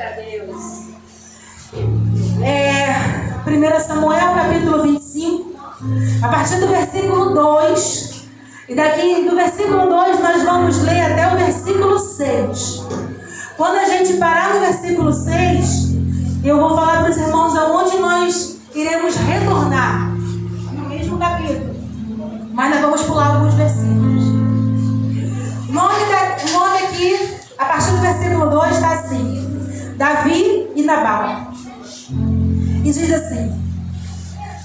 1 Samuel, capítulo 25, a partir do versículo 2. E daqui do versículo 2 nós vamos ler até o versículo 6. Quando a gente parar no versículo 6, eu vou falar para os irmãos aonde nós iremos retornar. No mesmo capítulo. Mas nós vamos pular alguns versículos. O nome aqui, a partir do versículo 2, está assim: Davi e Nabal. E diz assim: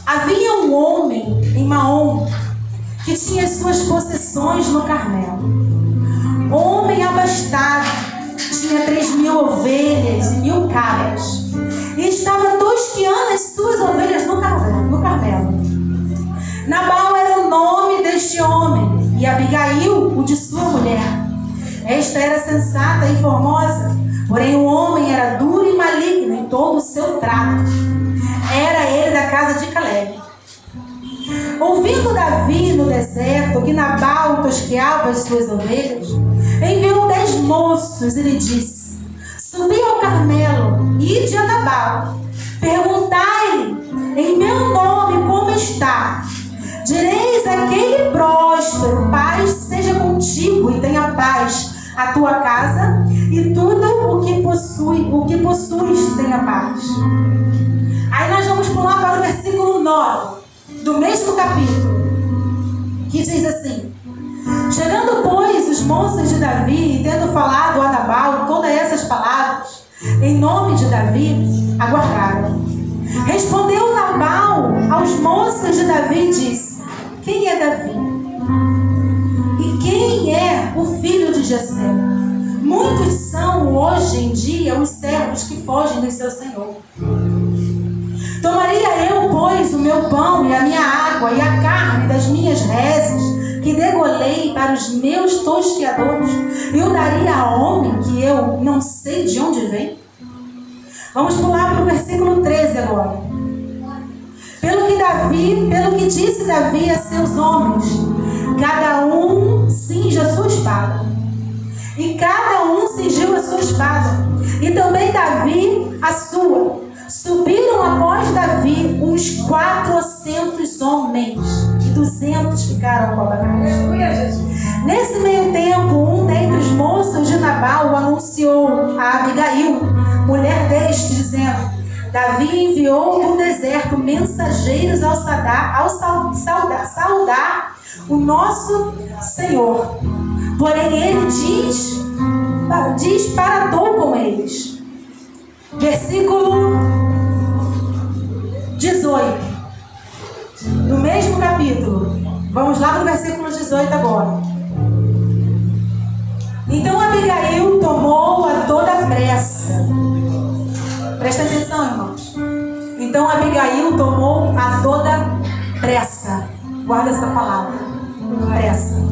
havia um homem em Maom que tinha as suas possessões no Carmelo. Homem abastado, tinha 3.000 ovelhas e 1.000 cabras, e estava tosqueando as suas ovelhas no Carmelo. Nabal era o nome deste homem, e Abigail o de sua mulher. Esta era sensata e formosa, porém o homem era duro e maligno em todo o seu trato. Era ele da casa de Caleb. Ouvindo Davi no deserto que Nabal tosqueava as suas ovelhas, enviou 10 moços e lhe disse: subi ao Carmelo, ide a Nabal, perguntai-lhe em meu nome como está. Direis àquele próspero: paz seja contigo e tenha paz a tua casa, e tudo o que possuis tenha paz. Aí nós vamos pular para o versículo 9 do mesmo capítulo, que diz assim: chegando, pois, os moços de Davi, e tendo falado a Nabal todas essas palavras, em nome de Davi, aguardaram. Respondeu Nabal aos moços de Davi e disse: quem é Davi? E quem é o filho de Jessé? Muitos são hoje em dia os servos que fogem do seu senhor. Tomaria eu, pois, o meu pão e a minha água e a carne das minhas reses, que degolei para os meus tosqueadores, e o daria a homem que eu não sei de onde vem? Vamos pular para o versículo 13 agora. Pelo que disse Davi a seus homens: cada um cinja a sua espada. E cada um cingiu a sua espada, e também Davi a sua. Subiram após Davi uns 400 homens, e 200 ficaram com Abigail. Nesse meio tempo, um dentre os moços de Nabal anunciou a Abigail, mulher deste, dizendo: Davi enviou do deserto mensageiros ao saudar o nosso Senhor. Porém ele disparou com eles. Versículo 18 do mesmo capítulo. Vamos lá no versículo 18 agora. Então Abigail tomou a toda pressa. Presta atenção, irmãos. Então Abigail tomou a toda pressa. Guarda essa palavra. Pressa.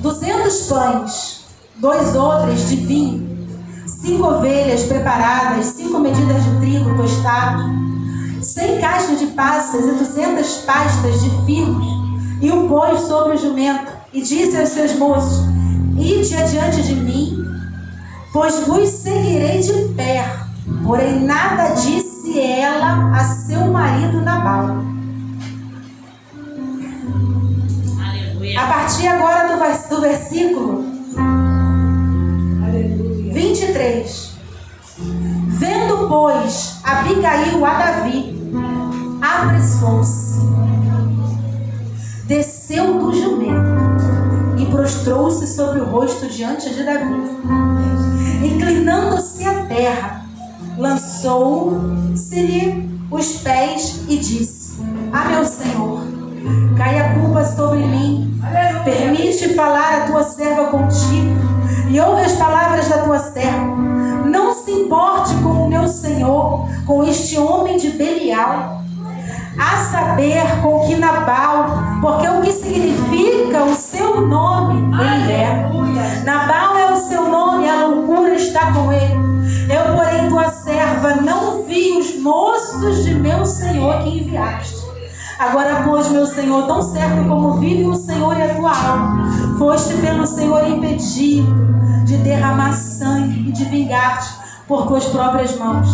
200 pães, 2 odres de vinho, 5 ovelhas preparadas, 5 medidas de trigo tostado, 100 caixas de passas e 200 pastas de figos, e o pôs sobre o jumento, e disse aos seus moços: ide adiante de mim, pois vos seguirei de perto. Porém nada disse ela a seu marido Nabal. A partir agora do versículo 23. Vendo, pois, Abigail a Davi, apressou-se, desceu do jumento e prostrou-se sobre o rosto diante de Davi. Inclinando-se à terra, lançou-se-lhe os pés e disse: meu Senhor, cai a culpa sobre mim. Permite falar a tua serva contigo, e ouve as palavras da tua serva. Não se importe com o meu Senhor, com este homem de Belial, a saber com que Nabal, porque o que significa o seu nome, ele é. Nabal é o seu nome, a loucura está com ele. Eu, porém, tua serva, não vi os moços de meu Senhor que enviaste. Agora, pois, meu Senhor, tão certo como vive o Senhor e a tua alma, foste pelo Senhor impedido de derramar sangue e de vingar-te, por tuas próprias mãos.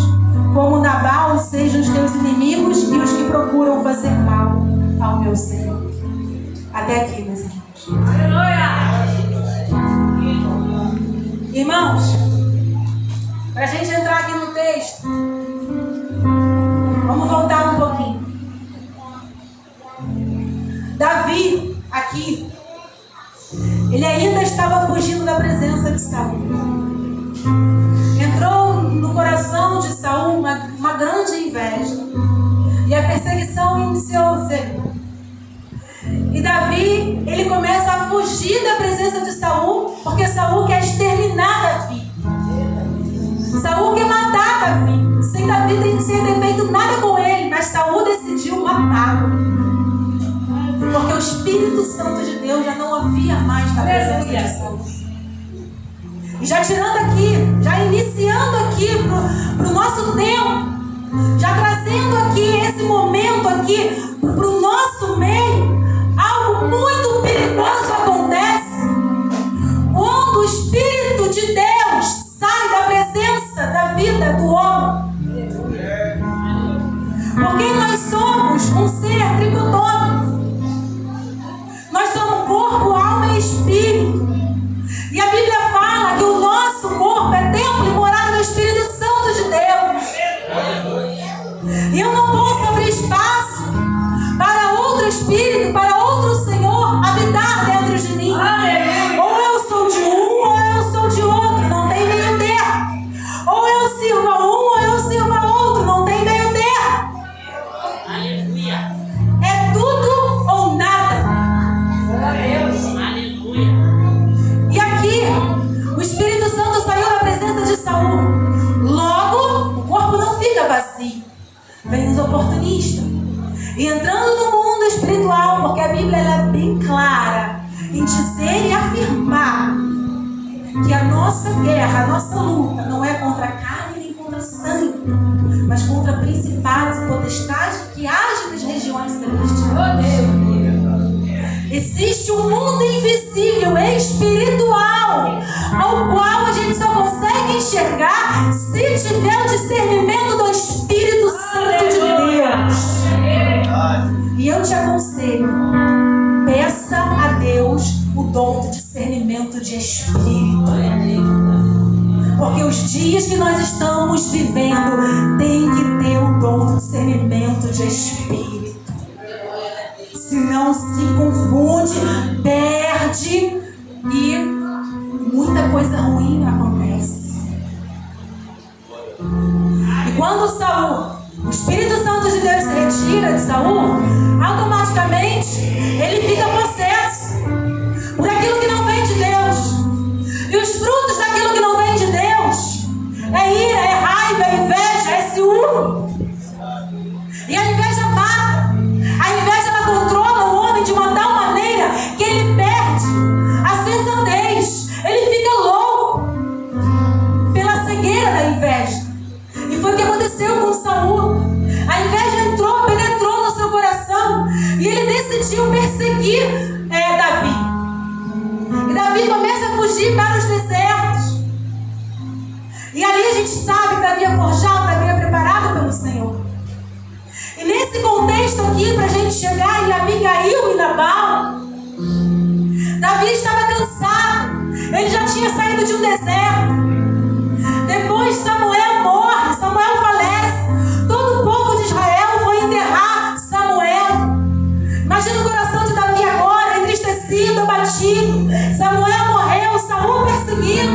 Como Nabal sejam os teus inimigos e os que procuram fazer mal ao meu Senhor. Até aqui, meus irmãos. Irmãos, para a gente entrar aqui no texto, vamos voltar um pouquinho. Davi, aqui, ele ainda estava fugindo da presença de Saul. Entrou no coração de Saul uma grande inveja. E a perseguição iniciou-se. E Davi, ele começa a fugir da presença de Saul, porque Saul quer exterminar Davi. Saul quer matar Davi. Sem Davi sem ter feito nada com ele, mas Saul decidiu matá-lo. Porque o Espírito Santo de Deus já não havia mais na presença de Saul. E já tirando aqui, já iniciando aqui para o nosso tempo, já trazendo aqui esse momento aqui para o nosso meio, algo muito perigoso acontece quando o Espírito de Deus sai da presença da vida do homem. Porque nós somos um ser tricotômico. Nós somos corpo, alma e espírito. E a Bíblia fala que o nosso corpo é templo e morada do Espírito Santo de Deus. E eu não posso abrir espaço para outro espírito, para outro Senhor habitar dentro de mim. Ou eu sou de um, ou eu sou de outro. Não tem meio termo. Ou eu sirvo a um, ou eu sirvo a outro. Não tem meio termo. É tudo ou nada. E aqui, o Espírito Santo saiu da presença de Saul. Logo, o corpo não fica vazio. Vem os oportunistas. E entrando no mundo espiritual, porque a Bíblia ela é bem clara em dizer e afirmar que a nossa guerra, a nossa luta, não é contra a carne nem contra sangue, mas contra principados e potestades que agem nas regiões celestiais. Existe um mundo invisível, espiritual, ao qual a gente só consegue enxergar se tiver o discernimento do Espírito Santo de Deus. E eu te aconselho, peça a Deus o dom do discernimento de Espírito. Porque os dias que nós estamos vivendo tem que ter o dom do discernimento de Espírito. Senão se confunde, perde e muita coisa ruim acontece. E quando Saul, o Espírito Santo de Deus se retira de Saul, automaticamente ele fica possesso por aquilo que não vem de Deus. E os frutos daquilo que não vem de Deus é ira, é raiva, é inveja, é ciúme. E a inveja mata. A inveja ela controla o homem de uma tal maneira que ele perde a sensatez. Ele fica louco pela cegueira da inveja. E foi o que aconteceu com Saul. A inveja entrou, penetrou no seu coração e ele decidiu perseguir Davi. E Davi começa a fugir para os desertos. E ali a gente sabe que Davi é forjado, Davi é preparado pelo Senhor. E nesse contexto aqui, para a gente chegar em Abigail e Nabal, Davi estava cansado. Ele já tinha saído de um deserto. Depois Samuel morre, Samuel falece. Todo o povo de Israel foi enterrar Samuel. Imagina o coração de Davi agora, entristecido, abatido. Samuel morreu, Saul perseguido,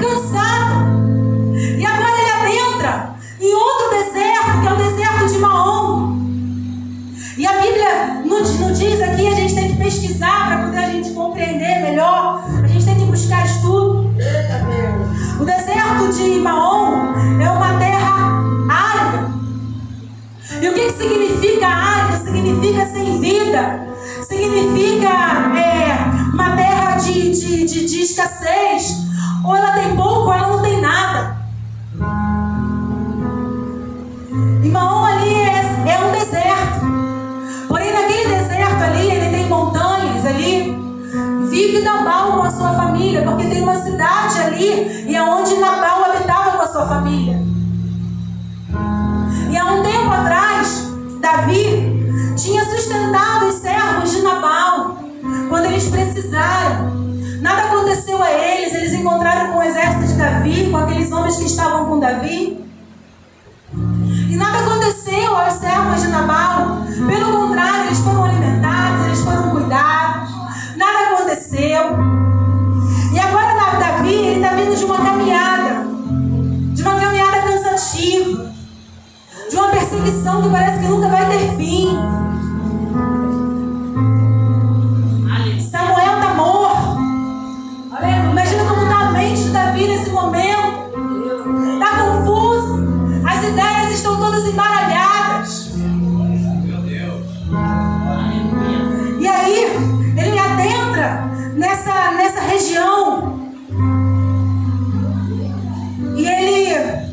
cansado. E agora ele adentra em outro deserto, que é o deserto de Maom. E a Bíblia nos diz aqui, a gente tem que pesquisar para poder a gente compreender melhor. A gente tem que buscar estudo. O deserto de Maom é uma terra árida. E o que significa árida? Significa sem vida. Significa uma terra de escassez. Ou ela tem pouco ou ela não tem nada. E Maom ali é um deserto. Porém, naquele deserto ali, ele tem montanhas ali. Vive Nabal com a sua família, porque tem uma cidade ali, e é onde Nabal habitava com a precisaram. Nada aconteceu a eles. Eles encontraram com o exército de Davi, com aqueles homens que estavam com Davi. E nada aconteceu aos servos de Nabal. Pelo contrário, eles foram alimentados, eles foram cuidados. Nada aconteceu. E agora Davi, ele está vindo de uma caminhada cansativa, de uma perseguição que parece que nunca vai ter fim. Samuel está morto. Imagina como está a mente de Davi nesse momento. Está confuso. As ideias estão todas embaralhadas. E aí, ele adentra nessa região. E ele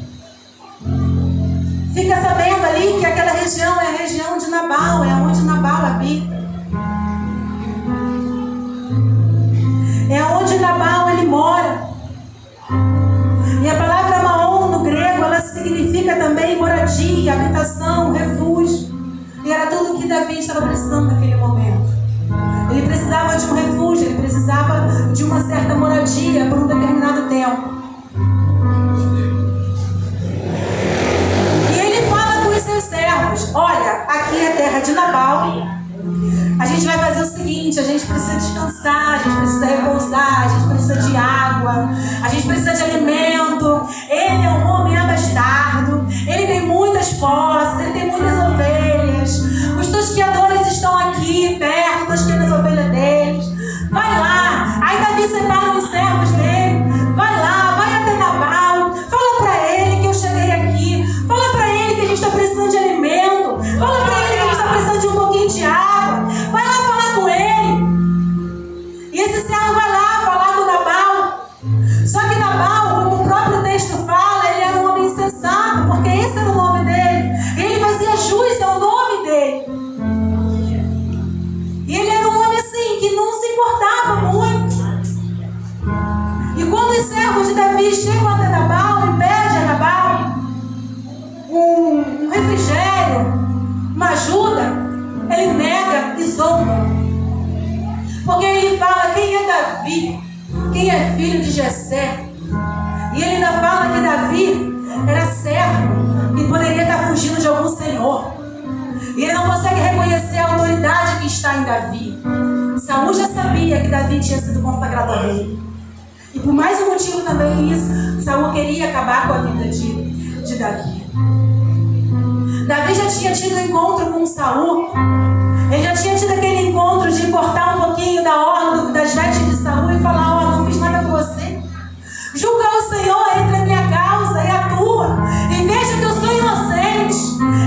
fica sabendo ali que aquela região é a região de Nabal, é onde Nabal habita. É onde Nabal ele mora. E a palavra Maom no grego, ela significa também moradia, habitação, refúgio. E era tudo o que Davi estava precisando naquele momento. Ele precisava de um refúgio, ele precisava de uma certa moradia por um determinado tempo. E ele fala com os seus servos: olha, aqui é a terra de Nabal. A gente vai fazer o seguinte: a gente precisa descansar, a gente precisa repousar, a gente precisa de água, a gente precisa de alimento. Ele é um homem abastardo, ele tem muitas posses, ele tem muitas ovelhas. Os tosqueadores estão aqui perto, tosqueando as ovelhas deles. Vai lá. Aí Davi separa os servos dele. Vai lá, vai até Nabal. Fala para ele que eu cheguei aqui. Fala para ele que a gente está precisando de alimento. Fala para ele que a gente está precisando de um pouquinho de água. Vai lá falar com ele. E esse servo vai lá falar com Nabal. Só que Nabal, como o próprio texto fala, ele era um homem insensato, porque esse era o nome dele. Ele fazia jus ao nome dele. E ele era um homem assim, que não se importava muito. E quando os servos de Davi chegam até Nabal e pedem a Nabal um refrigério, uma ajuda, ele nega e zomba. Porque ele fala: quem é Davi? Quem é filho de Jessé? E ele ainda fala que Davi era servo e poderia estar fugindo de algum senhor. E ele não consegue reconhecer a autoridade que está em Davi. Saul já sabia que Davi tinha sido consagrado a rei. E por mais um motivo também isso, Saul queria acabar com a vida de Davi. Davi já tinha tido um encontro com Saul. Ele já tinha tido aquele encontro de cortar um pouquinho da orla das vestes de Saul e falar: ó, não fiz nada com você. Julga o Senhor entre a minha causa e a tua. E veja que eu sou inocente.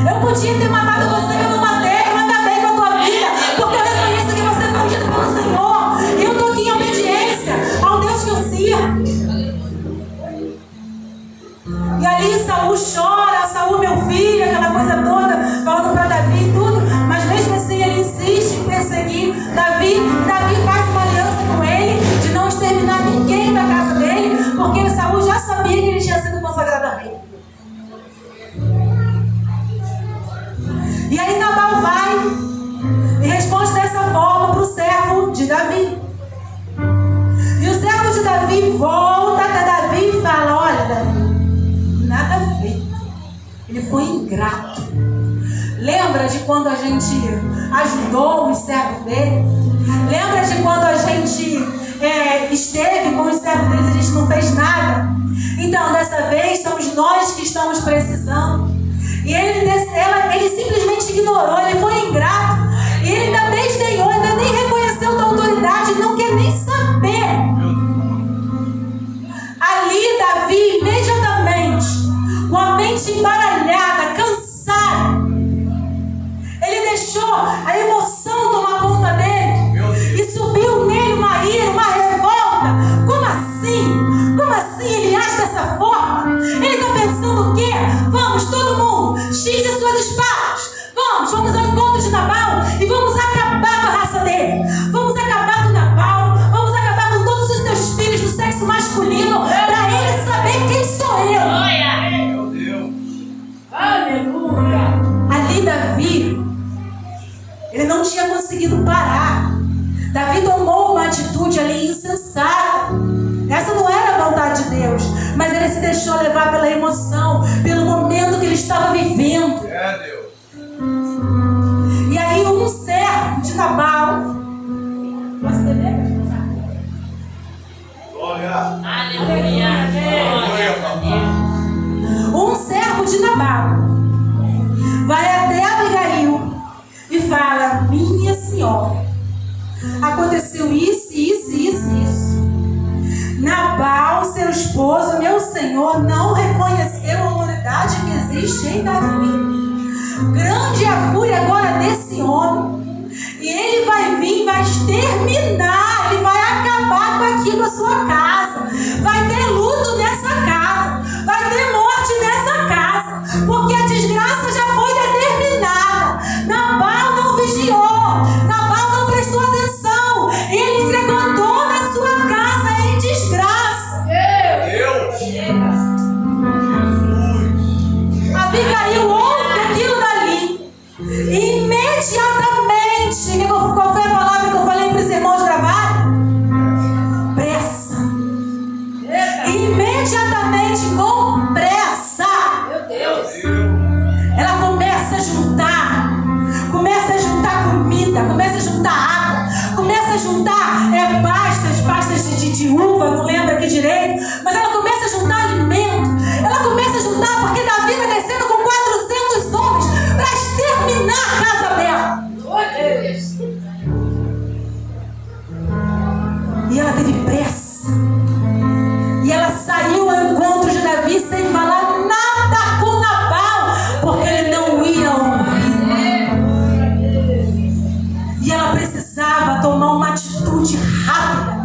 Eu podia ter matado você, eu não matei. Eu acabei com a tua vida, porque eu reconheço que você foi ungido pelo Senhor. E eu estou aqui em obediência ao Deus que eu sirvo. E ali Saul chora: Saul, meu filho, aquela coisa toda, falando para Davi e tudo. Mas mesmo assim ele insiste em perseguir Davi. Davi faz uma aliança com ele de não exterminar ninguém da casa dele, porque Saul já sabia que ele tinha sido consagrado a rei. E aí Nabal vai e responde dessa forma para o servo de Davi. E o servo de Davi volta até Davi e fala: olha, Davi, nada a ver. Ele foi ingrato. Lembra de quando a gente ajudou os servos dele? Lembra de quando a gente esteve com os servos deles e a gente não fez nada? Então, dessa vez, somos nós que estamos precisando. E ele simplesmente ignorou, ele foi ingrato. E ele ainda desdenhou, ainda nem reconheceu a autoridade, não quer nem saber. Ali, Davi, imediatamente, com a mente embaralhada, cansada, ele deixou a emoção tomar conta dele e subiu nele uma ira, uma revolta. Como assim? Como assim ele age dessa forma? Ele está pensando o quê? Vamos, todo mundo, xingue as suas espadas. Vamos ao encontro de Nabal e vamos acabar com a raça dele. Vamos acabar com Nabal, vamos acabar com todos os teus filhos do sexo masculino, para ele saber quem sou eu. Meu Deus. Aleluia. Ali Davi, ele não deixou levar pela emoção, pelo momento que ele estava vivendo. E aí um servo de Nabal, posso beber? Aleluia. Um servo de Nabal vai até Abigail e fala: minha senhora, aconteceu isso, isso, isso, isso. Nabal, seu esposo, meu senhor, não reconheceu a autoridade que existe em Davi. Grande é a fúria agora desse homem, e ele vai vir, vai exterminar, ele vai acabar com aquilo a sua casa. Vai ter luto nessa casa, vai ter morte nessa casa, porque a desgraça já foi determinada. Nabal não vigiou, Nabal não prestou atenção, ele entregou toda a sua casa em desgraça. Abigail ouve aquilo dali, e imediatamente, qual foi a palavra que eu falei para os irmãos gravarem? Pressa. Imediatamente, com pressa, ela começa a juntar comida, começa a juntar água, começa a juntar pastas de uva, não lembro aqui direito, mas ela começa a juntar alimento, ela começa a juntar, porque Davi está descendo com 400 homens para exterminar a casa dela. E ela teve pressa, e ela saiu ao encontro de Davi sem falar nada com Nabal, porque ele não ia ouvir. E ela precisava tomar uma atitude rápida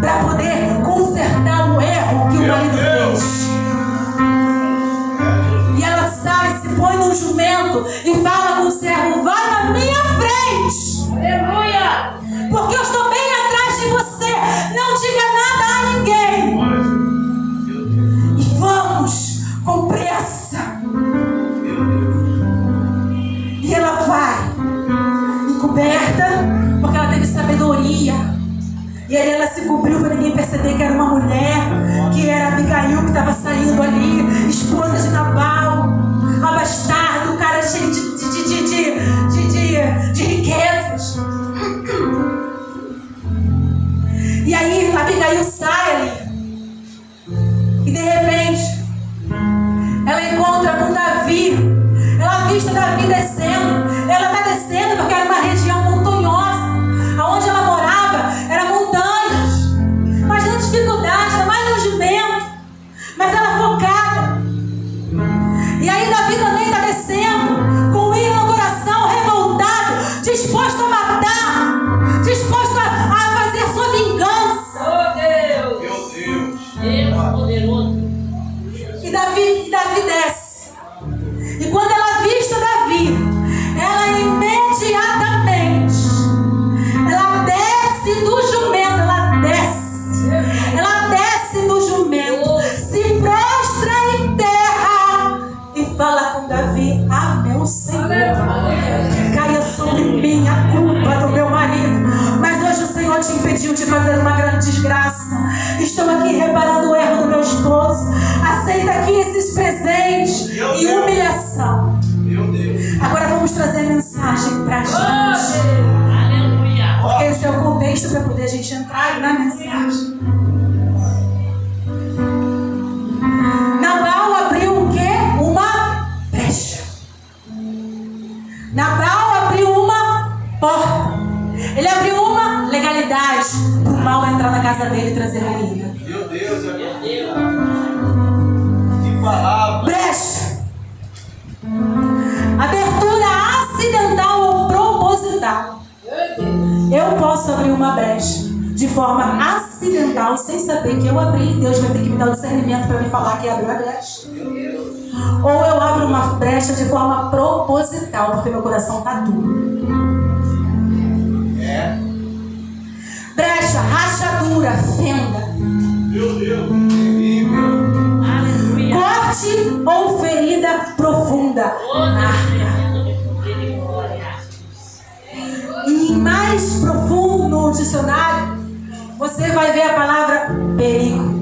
para poder consertar o erro que o marido fez. E ela sai, se põe num jumento e fala com o servo: vai na minha frente. Aleluia! Porque eu estou bem atrás de você. Não diga nada a ninguém. E vamos com pressa. E ela vai encoberta, porque ela teve sabedoria. E aí ela se cobriu para ninguém perceber que era uma mulher, que era Abigail, que estava saindo ali, esposa de Nabal, abastardo, um cara cheio de riquezas. E aí Abigail sai ali, e de repente ela encontra com Davi. Ela avista Davi descendo. Ela está descendo porque era uma região montanhosa. Aonde ela morava era montanhas. Imagina a dificuldade, ainda mais no jumento. Mas ela focada. E aí Davi também está descendo, com ira no coração, revoltado, disposto a matar, disposto a fazer sua vingança. Oh Deus! Deus poderoso. E Davi desce. E quando ela avista Davi, ela imediatamente, ela desce do jumento, ela desce do jumento, se prostra em terra e fala com Davi: ah, meu Senhor, que caia sobre mim a culpa do meu marido, mas hoje o Senhor te impediu de fazer uma grande desgraça. Estou aqui reparando o erro do meu esposo. Aceita aqui esses presentes e humilhação. Agora vamos trazer mensagem para a gente. Porque esse é o contexto para poder a gente entrar na mensagem. Nabal abriu o quê? Uma brecha. Nabal abriu uma porta. Ele abriu uma legalidade para o mal entrar na casa dele e trazer ruína. Meu Deus, meu Deus. Que palavra. Brecha. Abertura acidental ou proposital. Eu posso abrir uma brecha de forma acidental, sem saber que eu abri. Deus vai ter que me dar o discernimento para me falar que abriu a brecha. Ou eu abro uma brecha de forma proposital, porque meu coração está duro. Brecha, rachadura, fenda. Meu Deus, terrível. Corte ou ferida profunda. Marca. E mais profundo no dicionário, você vai ver a palavra perigo.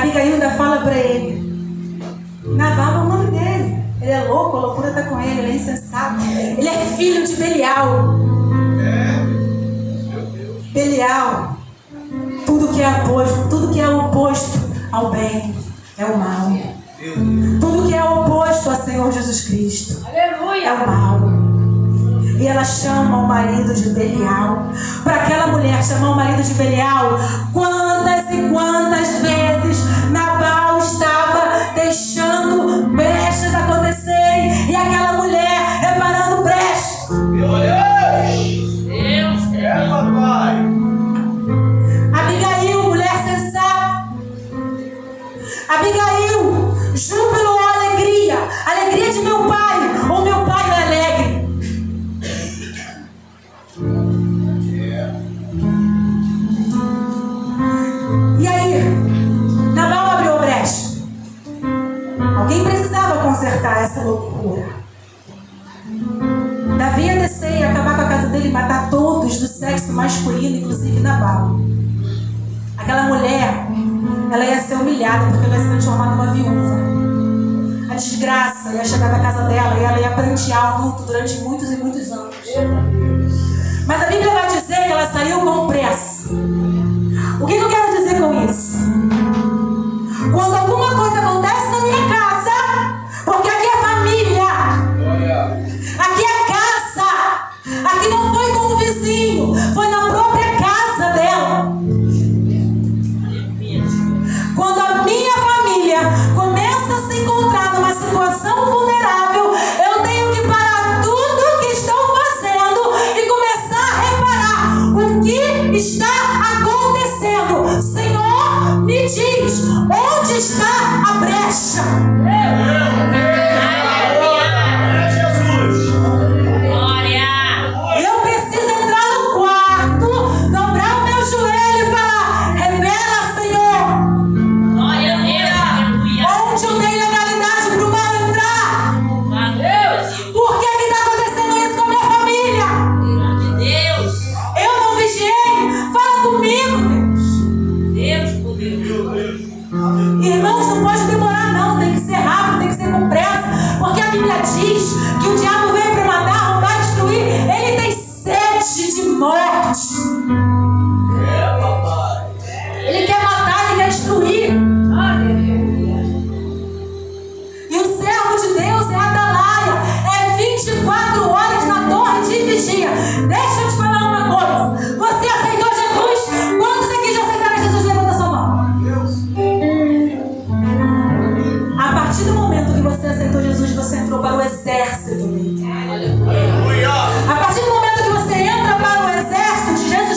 Abigail ainda fala para ele. Nabal é o nome dele. Ele é louco, a loucura está com ele, ele é insensato. Ele é filho de Belial. Belial, tudo que é oposto ao bem é o mal. Tudo que é oposto ao Senhor Jesus Cristo é o mal. E ela chama o marido de Belial. Para aquela mulher chamar o marido de Belial, quantas e quantas vezes Nabal estava deixando brechas acontecerem e aquela mulher reparando brechas. Meu Deus, papai. Abigail, mulher sensata. Abigail, júbilo ou alegria? Alegria de meu pai, ou meu pai é alegre? E aí, Nabal abriu a brecha. Alguém precisava consertar essa loucura. Davi ia descer e acabar com a casa dele e matar todos do sexo masculino, inclusive Nabal. Aquela mulher, ela ia ser humilhada porque ela ia se transformar numa viúva. A desgraça ia chegar na casa dela e ela ia prantear o luto durante muitos e muitos anos. Mas a Bíblia vai dizer que ela saiu com pressa. O que eu quero dizer com isso? Quando alguma coisa acontece na minha casa, porque aqui é família, aqui é casa, aqui não foi com o vizinho, foi na própria casa dela. Quando a minha família começa a se encontrar numa situação vulnerável, eu tenho que parar tudo que estou fazendo e começar a reparar o que está acontecendo. Senhor, me diz, onde está a brecha? Eu preciso entrar no quarto, dobrar o meu joelho e falar: revela, Senhor, onde eu tenho legalidade para o mal entrar. Por que está acontecendo isso com a minha família? Eu não vigiei. Fala comigo, Deus. Irmãos, não pode demorar não, tem que ser rápido, tem que ser com pressa, porque a Bíblia diz que o diabo veio para matar, roubar, destruir. Ele tem sede de morte. Ele quer matar, ele quer destruir. E o servo de Deus é Atalaia, é 24 horas na torre de vigia. Deixa eu te falar uma coisa. Você aceitou Jesus? Quantos aqui já aceitaram Jesus? Levanta a sua mão. A partir do momento que você aceitou Jesus, você entrou para o exército dele. A partir do momento que você entra para o exército de Jesus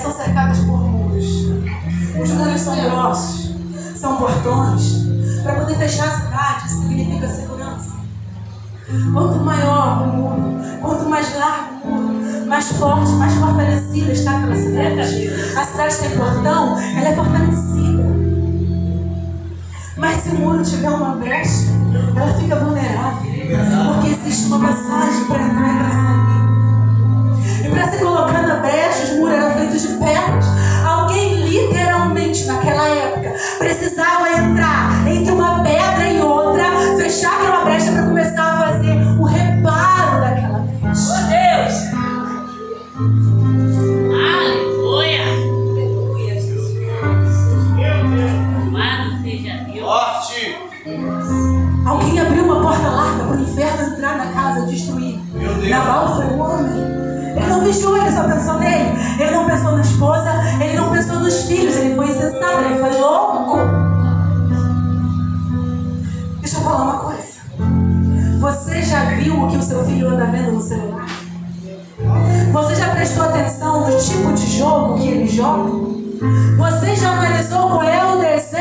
são cercadas por muros. Os muros são grossos, são portões. Para poder fechar a cidade, isso significa segurança. Quanto maior o muro, quanto mais largo o muro, mais forte, mais fortalecida está aquela cidade. A cidade tem portão, ela é fortalecida. Mas se o muro tiver uma brecha, ela fica vulnerável. Porque existe uma passagem para entrar e para sair. E para se colocar na brecha, os muros eram feitos de pedras. Alguém literalmente naquela época precisava entrar entre uma pedra e outra, fechar aquela brecha para começar a fazer o reparo daquela brecha. Oh Deus! Aleluia! Louvado seja Deus. Forte! Alguém abriu uma porta larga para o inferno entrar na casa e destruir. Nabal foi um homem. Ele não vigiou, ele só pensou nele. Ele não pensou na esposa, ele não pensou nos filhos. Ele foi insensato, ele foi louco. Deixa eu falar uma coisa. Você já viu o que o seu filho anda vendo no celular? Você já prestou atenção no tipo de jogo que ele joga? Você já analisou qual é o desejo